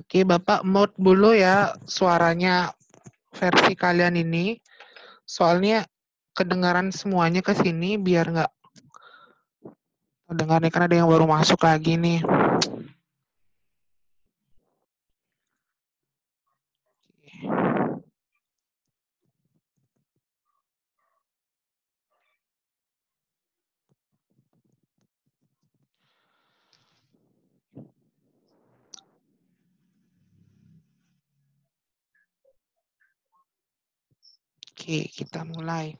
Oke, Bapak mute dulu ya suaranya versi kalian ini. Soalnya kedengaran semuanya ke sini biar nggak kedengaran, kan ada yang baru masuk lagi nih. Oke, kita mulai.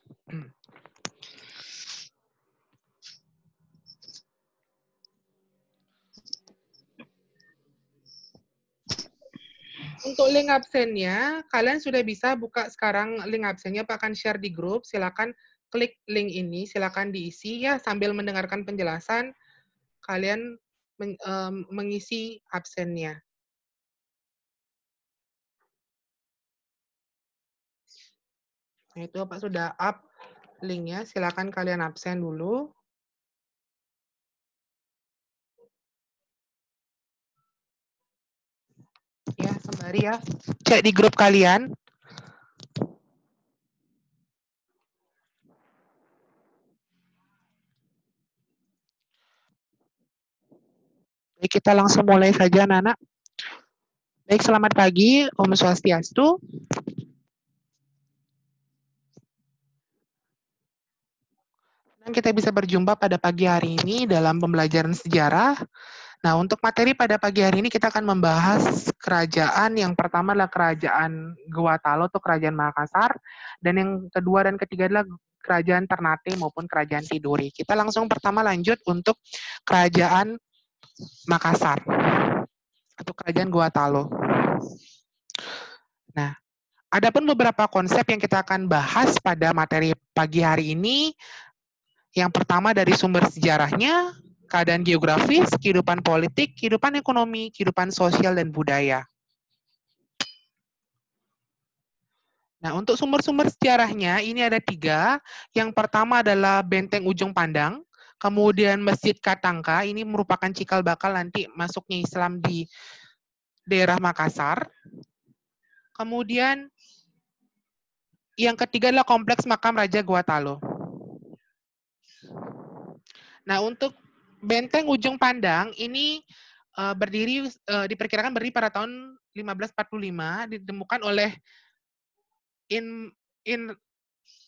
Untuk link absennya, kalian sudah bisa buka sekarang link absennya, Pak akan share di grup. Silakan klik link ini, silakan diisi ya sambil mendengarkan penjelasan. Kalian mengisi absennya. Nah, itu Pak sudah up linknya, silakan kalian absen dulu. Ya, sembari ya. Cek di grup kalian. Baik, kita langsung mulai saja, Nana. Baik, selamat pagi, Om Swastiastu. Dan kita bisa berjumpa pada pagi hari ini dalam pembelajaran sejarah. Nah, untuk materi pada pagi hari ini kita akan membahas kerajaan. Yang pertama adalah kerajaan Gua Talo atau kerajaan Makassar, dan yang kedua dan ketiga adalah kerajaan Ternate maupun kerajaan Tidore. Kita langsung pertama lanjut untuk kerajaan Makassar atau kerajaan Gua Talo. Nah, adapun beberapa konsep yang kita akan bahas pada materi pagi hari ini. Yang pertama dari sumber sejarahnya, keadaan geografis, kehidupan politik, kehidupan ekonomi, kehidupan sosial, dan budaya. Nah, untuk sumber-sumber sejarahnya, ini ada 3. Yang pertama adalah Benteng Ujung Pandang, kemudian Masjid Katangka, ini merupakan cikal bakal nanti masuknya Islam di daerah Makassar. Kemudian yang ketiga adalah Kompleks Makam Raja Gua Talo. Nah, untuk Benteng Ujung Pandang ini diperkirakan berdiri pada tahun 1545, ditemukan oleh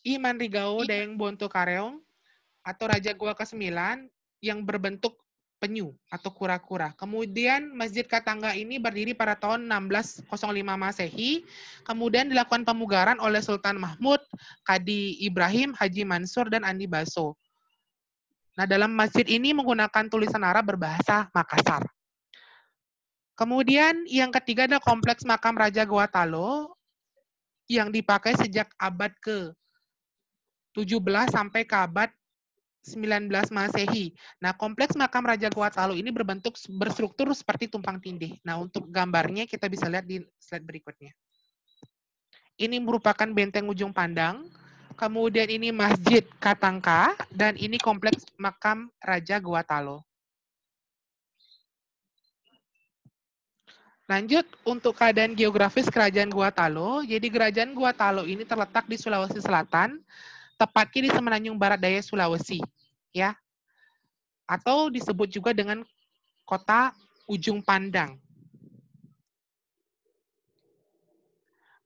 Iman Rigao Daeng Bonto Kareong atau Raja Gua ke-9 yang berbentuk penyu atau kura-kura. Kemudian Masjid Katangga ini berdiri pada tahun 1605 Masehi. Kemudian dilakukan pemugaran oleh Sultan Mahmud, Kadi Ibrahim, Haji Mansur, dan Andi Baso. Nah, dalam masjid ini menggunakan tulisan Arab berbahasa Makassar. Kemudian yang ketiga adalah Kompleks Makam Raja Gua Talo yang dipakai sejak abad ke-17 sampai ke abad 19 Masehi. Nah, Kompleks Makam Raja Gua Talo ini berstruktur seperti tumpang tindih. Nah, untuk gambarnya kita bisa lihat di slide berikutnya. Ini merupakan Benteng Ujung Pandang. Kemudian ini Masjid Katangka, dan ini Kompleks Makam Raja Gua Talo. Lanjut untuk keadaan geografis Kerajaan Gua Talo. Jadi Kerajaan Gua Talo ini terletak di Sulawesi Selatan, tepatnya di semenanjung barat daya Sulawesi, ya. Atau disebut juga dengan Kota Ujung Pandang.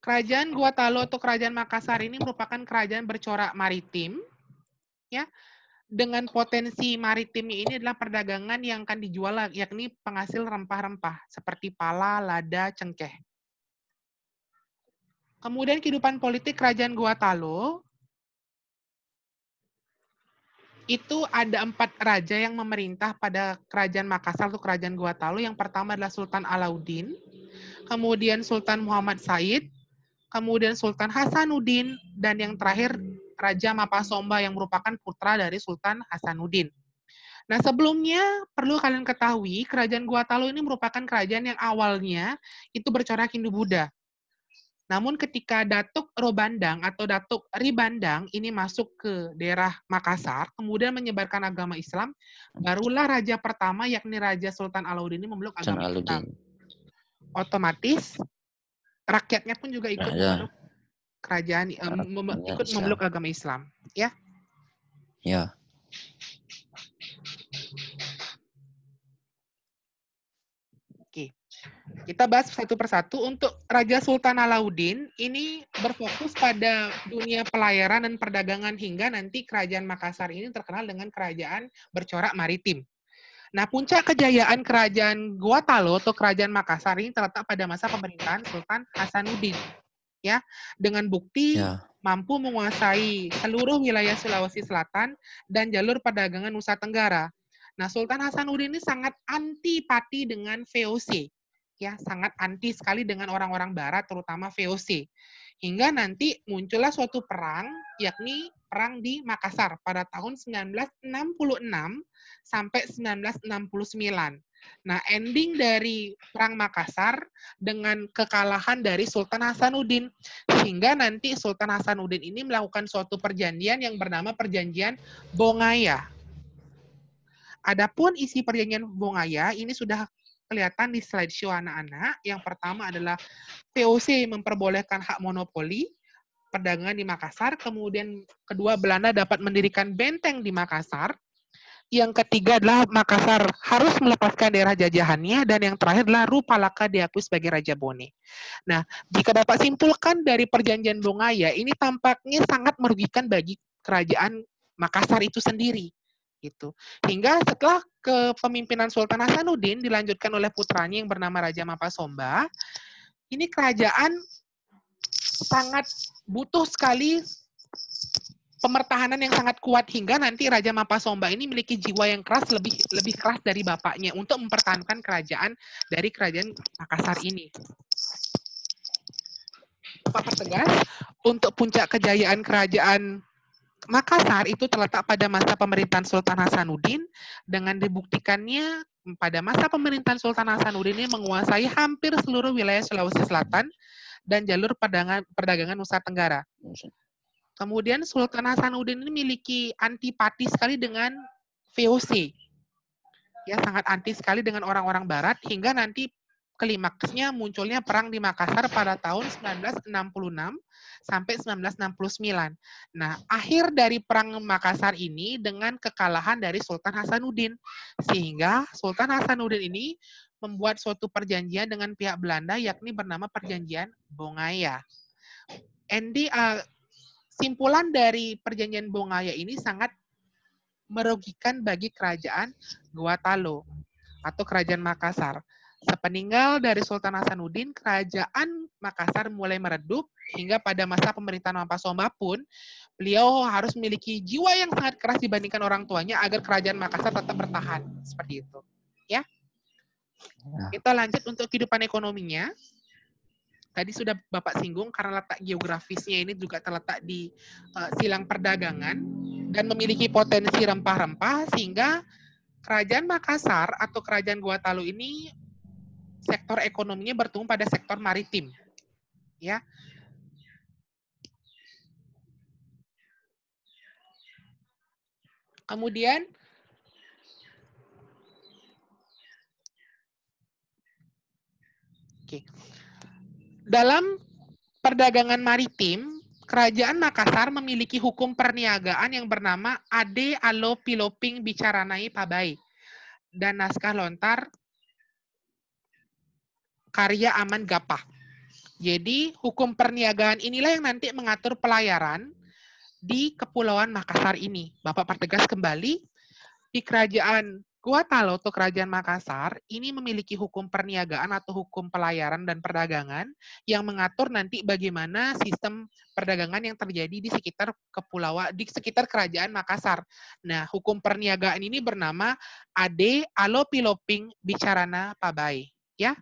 Kerajaan Gua Talo atau Kerajaan Makassar ini merupakan kerajaan bercorak maritim, ya. Dengan potensi maritimnya ini adalah perdagangan yang akan dijual, yakni penghasil rempah-rempah seperti pala, lada, cengkeh. Kemudian kehidupan politik Kerajaan Gua Talo itu ada 4 raja yang memerintah pada Kerajaan Makassar atau Kerajaan Gua Talo. Yang pertama adalah Sultan Alauddin, kemudian Sultan Muhammad Said, kemudian Sultan Hasanuddin, dan yang terakhir Raja Mapasomba yang merupakan putra dari Sultan Hasanuddin. Nah, sebelumnya perlu kalian ketahui, Kerajaan Gua Talo ini merupakan kerajaan yang awalnya itu bercorak Hindu-Buddha. Namun ketika Datuk Robandang atau Datuk Ribandang ini masuk ke daerah Makassar, kemudian menyebarkan agama Islam, barulah raja pertama yakni Raja Sultan Alauddin ini memeluk Sultan agama Islam. Alauddin. Otomatis rakyatnya pun juga ikut Ya, memeluk kerajaan, rakyatnya ikut Islam. memeluk agama Islam, ya. Ya. Oke. Kita bahas satu persatu. Untuk Raja Sultan Alauddin, ini berfokus pada dunia pelayaran dan perdagangan hingga nanti kerajaan Makassar ini terkenal dengan kerajaan bercorak maritim. Nah, puncak kejayaan kerajaan Gua Talo atau kerajaan Makassar ini terletak pada masa pemerintahan Sultan Hasanuddin. Ya, dengan bukti mampu menguasai seluruh wilayah Sulawesi Selatan dan jalur perdagangan Nusa Tenggara. Nah, Sultan Hasanuddin ini sangat antipati dengan VOC. Ya, sangat anti sekali dengan orang-orang barat, terutama VOC. Hingga nanti muncullah suatu perang, yakni perang di Makassar pada tahun 1966 sampai 1969. Nah, ending dari perang Makassar dengan kekalahan dari Sultan Hasanuddin. Sehingga nanti Sultan Hasanuddin ini melakukan suatu perjanjian yang bernama Perjanjian Bongaya. Adapun isi perjanjian Bongaya ini sudah kelihatan di slideshow anak-anak. Yang pertama adalah VOC memperbolehkan hak monopoli perdagangan di Makassar. Kemudian kedua, Belanda dapat mendirikan benteng di Makassar. Yang ketiga adalah Makassar harus melepaskan daerah jajahannya. Dan yang terakhir adalah Rupalaka diakui sebagai Raja Bone. Nah, jika dapat simpulkan dari perjanjian Bongaya, ini tampaknya sangat merugikan bagi kerajaan Makassar itu sendiri. Gitu. Hingga setelah kepemimpinan Sultan Hasanuddin dilanjutkan oleh putranya yang bernama Raja Mapasomba, ini kerajaan sangat butuh sekali pemertahanan yang sangat kuat hingga nanti Raja Mapasomba ini memiliki jiwa yang keras, lebih keras dari bapaknya untuk mempertahankan kerajaan dari kerajaan Makassar ini. Bapak pertegas, untuk puncak kejayaan kerajaan Makassar itu terletak pada masa pemerintahan Sultan Hasanuddin dengan dibuktikannya pada masa pemerintahan Sultan Hasanuddin ini menguasai hampir seluruh wilayah Sulawesi Selatan dan jalur perdagangan Nusa Tenggara. Kemudian Sultan Hasanuddin ini memiliki antipati sekali dengan VOC. Ya, sangat anti sekali dengan orang-orang barat hingga nanti klimaksnya munculnya perang di Makassar pada tahun 1966 sampai 1969. Nah, akhir dari perang Makassar ini dengan kekalahan dari Sultan Hasanuddin. Sehingga Sultan Hasanuddin ini membuat suatu perjanjian dengan pihak Belanda yakni bernama Perjanjian Bongaya. Simpulan dari perjanjian Bongaya ini sangat merugikan bagi kerajaan Gua Talo atau kerajaan Makassar. Sepeninggal dari Sultan Hasanuddin, kerajaan Makassar mulai meredup hingga pada masa pemerintahan Mapasomba pun beliau harus memiliki jiwa yang sangat keras dibandingkan orang tuanya agar kerajaan Makassar tetap bertahan seperti itu. Ya. Kita lanjut untuk kehidupan ekonominya. Tadi sudah Bapak singgung karena letak geografisnya ini juga terletak di silang perdagangan dan memiliki potensi rempah-rempah sehingga kerajaan Makassar atau kerajaan Gua Talo ini sektor ekonominya bertumbuh pada sektor maritim. Ya. Kemudian dalam perdagangan maritim, kerajaan Makassar memiliki hukum perniagaan yang bernama Ade Alo Piloping Bicaranai Pabai dan naskah lontar karya Aman Gapah. Jadi, hukum perniagaan inilah yang nanti mengatur pelayaran di Kepulauan Makassar ini. Bapak pertegas kembali, di kerajaan Gua Talo atau kerajaan Makassar ini memiliki hukum perniagaan atau hukum pelayaran dan perdagangan yang mengatur nanti bagaimana sistem perdagangan yang terjadi di sekitar kepulauan, di sekitar kerajaan Makassar. Nah, hukum perniagaan ini bernama Ade Alo Piloping Bicarana Pabai. Ya.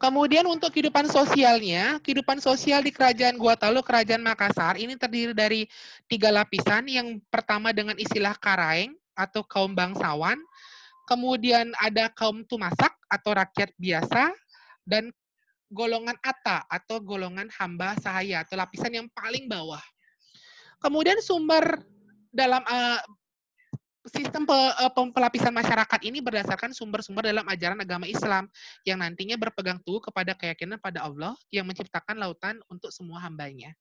Kemudian untuk kehidupan sosialnya, kehidupan sosial di Kerajaan Gua Talu, Kerajaan Makassar, ini terdiri dari 3 lapisan. Yang pertama dengan istilah Karaeng atau kaum bangsawan. Kemudian ada kaum Tumasak atau rakyat biasa. Dan golongan Ata atau golongan hamba sahaya atau lapisan yang paling bawah. Kemudian sumber dalam sistem pelapisan masyarakat ini berdasarkan sumber-sumber dalam ajaran agama Islam yang nantinya berpegang teguh kepada keyakinan pada Allah yang menciptakan lautan untuk semua hambanya.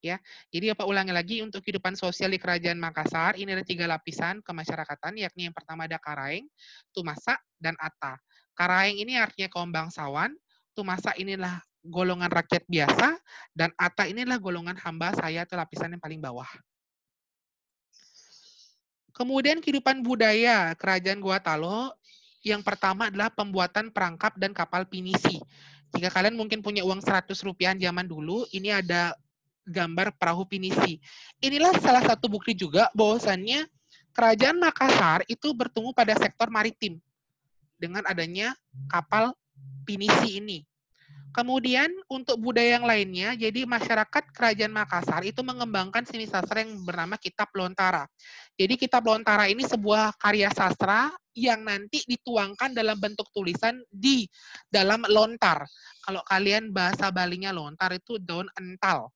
Ya, jadi Bapak ulangi lagi untuk kehidupan sosial di Kerajaan Makassar ini ada 3 lapisan kemasyarakatan, yakni yang pertama ada Karaeng, Tumasak, dan Ata. Karaeng ini artinya kaum bangsawan, Tumasak inilah golongan rakyat biasa, dan Ata inilah golongan hamba saya atau lapisan yang paling bawah. Kemudian kehidupan budaya Kerajaan Gua Talo, yang pertama adalah pembuatan perangkap dan kapal pinisi. Jika kalian mungkin punya uang 100 rupiah zaman dulu, ini ada gambar perahu pinisi. Inilah salah satu bukti juga bahwasannya Kerajaan Makassar itu bertumbuh pada sektor maritim dengan adanya kapal pinisi ini. Kemudian untuk budaya yang lainnya, jadi masyarakat Kerajaan Makassar itu mengembangkan seni sastra yang bernama Kitab Lontara. Jadi Kitab Lontara ini sebuah karya sastra yang nanti dituangkan dalam bentuk tulisan di dalam lontar. Kalau kalian bahasa Balinya lontar itu daun ental.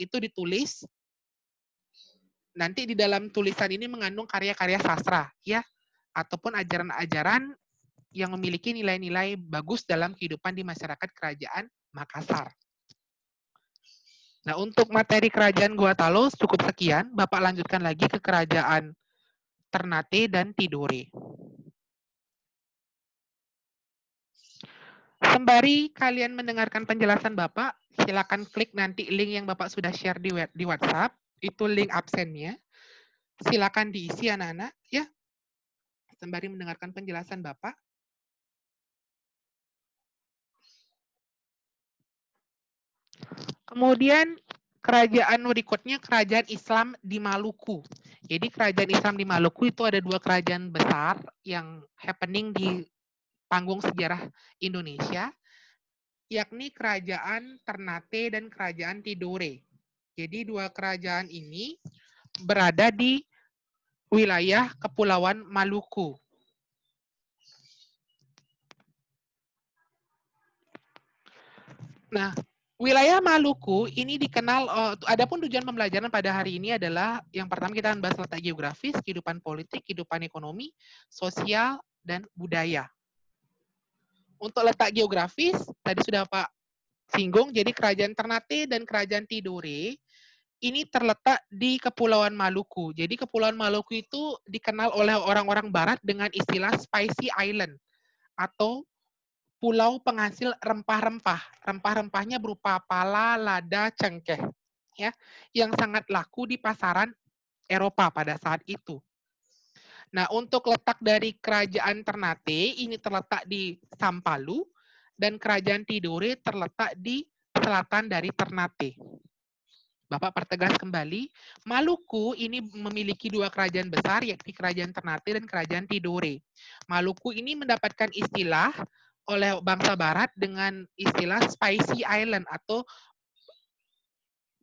Itu ditulis, nanti di dalam tulisan ini mengandung karya-karya sastra, ya, ataupun ajaran-ajaran yang memiliki nilai-nilai bagus dalam kehidupan di masyarakat Kerajaan Makassar. Nah, untuk materi Kerajaan Gua Talo cukup sekian. Bapak lanjutkan lagi ke Kerajaan Ternate dan Tidore. Sembari kalian mendengarkan penjelasan Bapak, silakan klik nanti link yang Bapak sudah share di WhatsApp. Itu link absennya. Silakan diisi anak-anak, ya. Sembari mendengarkan penjelasan Bapak. Kemudian kerajaan berikutnya kerajaan Islam di Maluku. Jadi kerajaan Islam di Maluku itu ada 2 kerajaan besar yang happening di panggung sejarah Indonesia, yakni kerajaan Ternate dan kerajaan Tidore. Jadi 2 kerajaan ini berada di wilayah Kepulauan Maluku. Nah, wilayah Maluku ini dikenal, adapun tujuan pembelajaran pada hari ini adalah yang pertama kita akan bahas letak geografis, kehidupan politik, kehidupan ekonomi, sosial, dan budaya. Untuk letak geografis, tadi sudah Pak singgung, jadi kerajaan Ternate dan kerajaan Tidore ini terletak di Kepulauan Maluku. Jadi Kepulauan Maluku itu dikenal oleh orang-orang barat dengan istilah Spicy Island atau pulau penghasil rempah-rempah. Rempah-rempahnya berupa pala, lada, cengkeh, ya, yang sangat laku di pasaran Eropa pada saat itu. Nah, untuk letak dari kerajaan Ternate ini terletak di Sampalu dan kerajaan Tidore terletak di selatan dari Ternate. Bapak pertegas kembali, Maluku ini memiliki 2 kerajaan besar, yakni kerajaan Ternate dan kerajaan Tidore. Maluku ini mendapatkan istilah oleh bangsa barat dengan istilah Spicy Island atau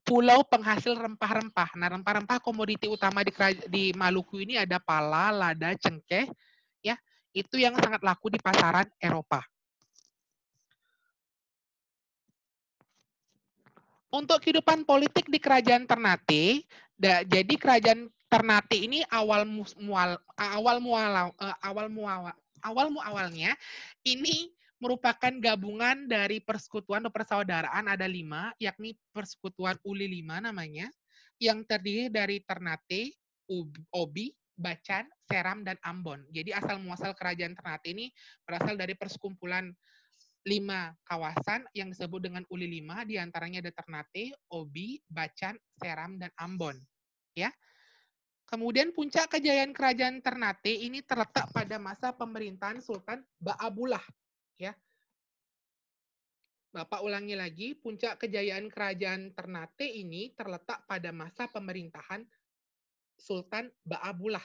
pulau penghasil rempah-rempah. Nah, rempah-rempah komoditi utama di Maluku ini ada pala, lada, cengkeh, ya, itu yang sangat laku di pasaran Eropa. Untuk kehidupan politik di kerajaan Ternate, jadi kerajaan Ternate ini awalnya ini merupakan gabungan dari persekutuan atau persaudaraan ada 5, yakni Persekutuan Uli 5 namanya, yang terdiri dari Ternate, Obi, Bacan, Seram, dan Ambon. Jadi asal muasal kerajaan Ternate ini berasal dari persekumpulan 5 kawasan yang disebut dengan Uli 5, diantaranya ada Ternate, Obi, Bacan, Seram, dan Ambon. Ya. Kemudian puncak kejayaan kerajaan Ternate ini terletak pada masa pemerintahan Sultan Baabullah. Ya. Bapak ulangi lagi, puncak kejayaan kerajaan Ternate ini terletak pada masa pemerintahan Sultan Baabullah.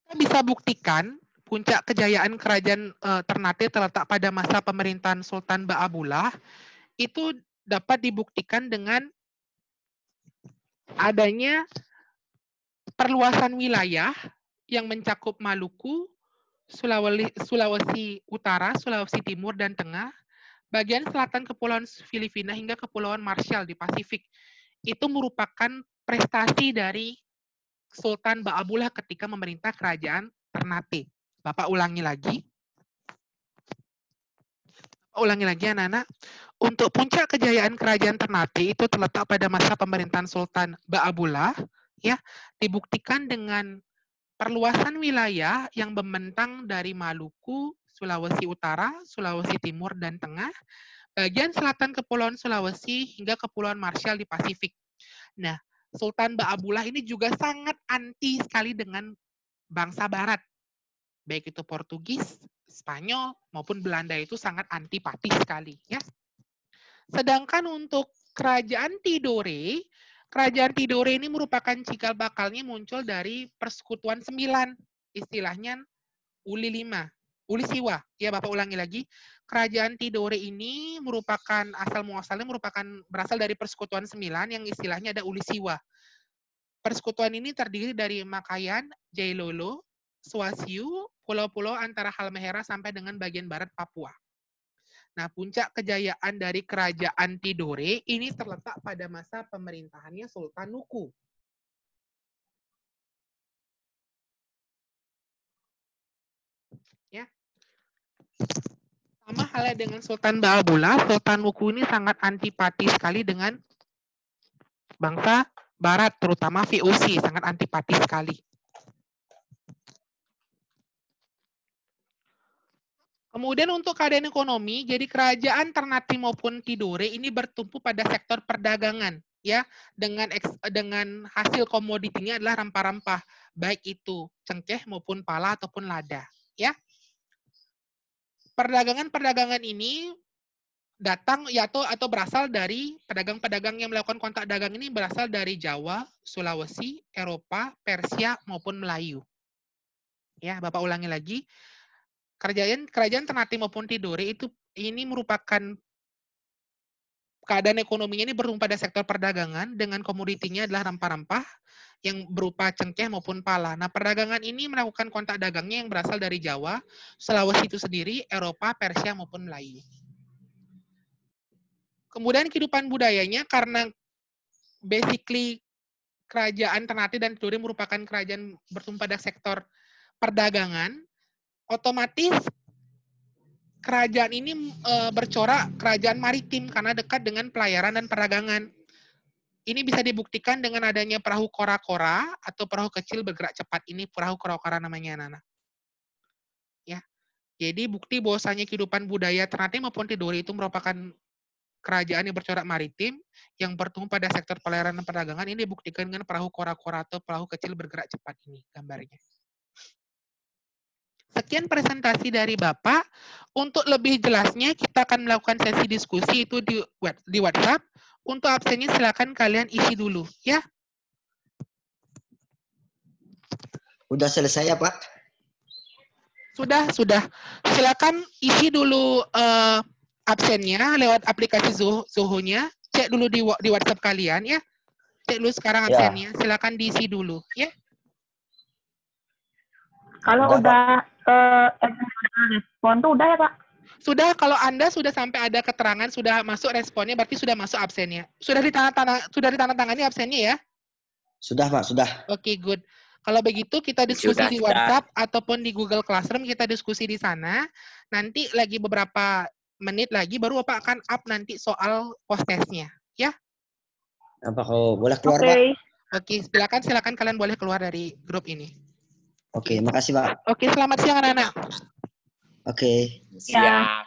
Kita bisa buktikan puncak kejayaan kerajaan Ternate terletak pada masa pemerintahan Sultan Ba'abullah itu dapat dibuktikan dengan adanya perluasan wilayah yang mencakup Maluku, Sulawesi Utara, Sulawesi Timur dan Tengah, bagian selatan Kepulauan Filipina hingga Kepulauan Marshall di Pasifik. Itu merupakan prestasi dari Sultan Ba'abullah ketika memerintah kerajaan Ternate. Bapak ulangi lagi. Anak-anak. Untuk puncak kejayaan kerajaan Ternate itu terletak pada masa pemerintahan Sultan Ba'abullah, ya, dibuktikan dengan perluasan wilayah yang membentang dari Maluku, Sulawesi Utara, Sulawesi Timur dan Tengah, bagian selatan Kepulauan Sulawesi hingga Kepulauan Marshall di Pasifik. Nah, Sultan Ba'abullah ini juga sangat anti sekali dengan bangsa Barat, baik itu Portugis, Spanyol maupun Belanda itu sangat antipati sekali, ya. Sedangkan untuk kerajaan Tidore ini merupakan cikal bakalnya muncul dari persekutuan 9, istilahnya Uli 5, Uli Siwa. Ya, Bapak ulangi lagi. Kerajaan Tidore ini merupakan asal-muasalnya berasal dari persekutuan 9 yang istilahnya ada Uli Siwa. Persekutuan ini terdiri dari Makayan, Jailolo, Swasiu, pulau-pulau antara Halmahera sampai dengan bagian barat Papua. Nah, puncak kejayaan dari kerajaan Tidore ini terletak pada masa pemerintahannya Sultan Nuku. Ya. Sama halnya dengan Sultan Ba'abullah, Sultan Nuku ini sangat antipati sekali dengan bangsa Barat, terutama VOC, sangat antipati sekali. Kemudian untuk keadaan ekonomi, jadi kerajaan Ternate maupun Tidore ini bertumpu pada sektor perdagangan, ya, dengan hasil komoditinya adalah rempah-rempah, baik itu cengkeh maupun pala ataupun lada, ya. Perdagangan ini datang ya atau berasal dari pedagang-pedagang yang melakukan kontak dagang ini berasal dari Jawa, Sulawesi, Eropa, Persia maupun Melayu. Ya, Bapak ulangi lagi. Kerajaan Ternate maupun Tidore ini merupakan keadaan ekonominya ini bertumpu pada sektor perdagangan dengan komoditinya adalah rempah-rempah yang berupa cengkeh maupun pala. Nah, perdagangan ini melakukan kontak dagangnya yang berasal dari Jawa, Sulawesi itu sendiri, Eropa, Persia maupun Melayu. Kemudian kehidupan budayanya karena basically kerajaan Ternate dan Tidore merupakan kerajaan bertumpu pada sektor perdagangan, otomatis kerajaan ini bercorak kerajaan maritim karena dekat dengan pelayaran dan perdagangan. Ini bisa dibuktikan dengan adanya perahu kora-kora atau perahu kecil bergerak cepat. Ini perahu kora-kora namanya, anak-anak. Ya. Jadi bukti bahwasanya kehidupan budaya Ternate maupun Tidore itu merupakan kerajaan yang bercorak maritim yang bertumpu pada sektor pelayaran dan perdagangan. Ini dibuktikan dengan perahu kora-kora atau perahu kecil bergerak cepat ini gambarnya. Sekian presentasi dari Bapak. Untuk lebih jelasnya, kita akan melakukan sesi diskusi itu di WhatsApp. Untuk absennya silakan kalian isi dulu, ya. Udah selesai ya, Pak? Sudah. Silakan isi dulu absennya lewat aplikasi Zoho-nya. Cek dulu di WhatsApp kalian, ya. Cek dulu sekarang absennya. Silakan diisi dulu, ya. Kalau udah respon tuh udah ya, Pak? Sudah, kalau Anda sudah sampai ada keterangan, sudah masuk responnya, berarti sudah masuk absennya. Sudah ditandatangani absennya ya? Sudah, Pak, sudah. Oke, good. Kalau begitu kita diskusi di WhatsApp ataupun di Google Classroom, kita diskusi di sana. Nanti lagi beberapa menit lagi, baru Bapak akan up nanti soal post-testnya. Ya? Apa kau boleh keluar, Pak? Oke, silakan kalian boleh keluar dari grup ini. Oke, makasih, Pak. Oke, selamat siang anak-anak. Oke. Ya.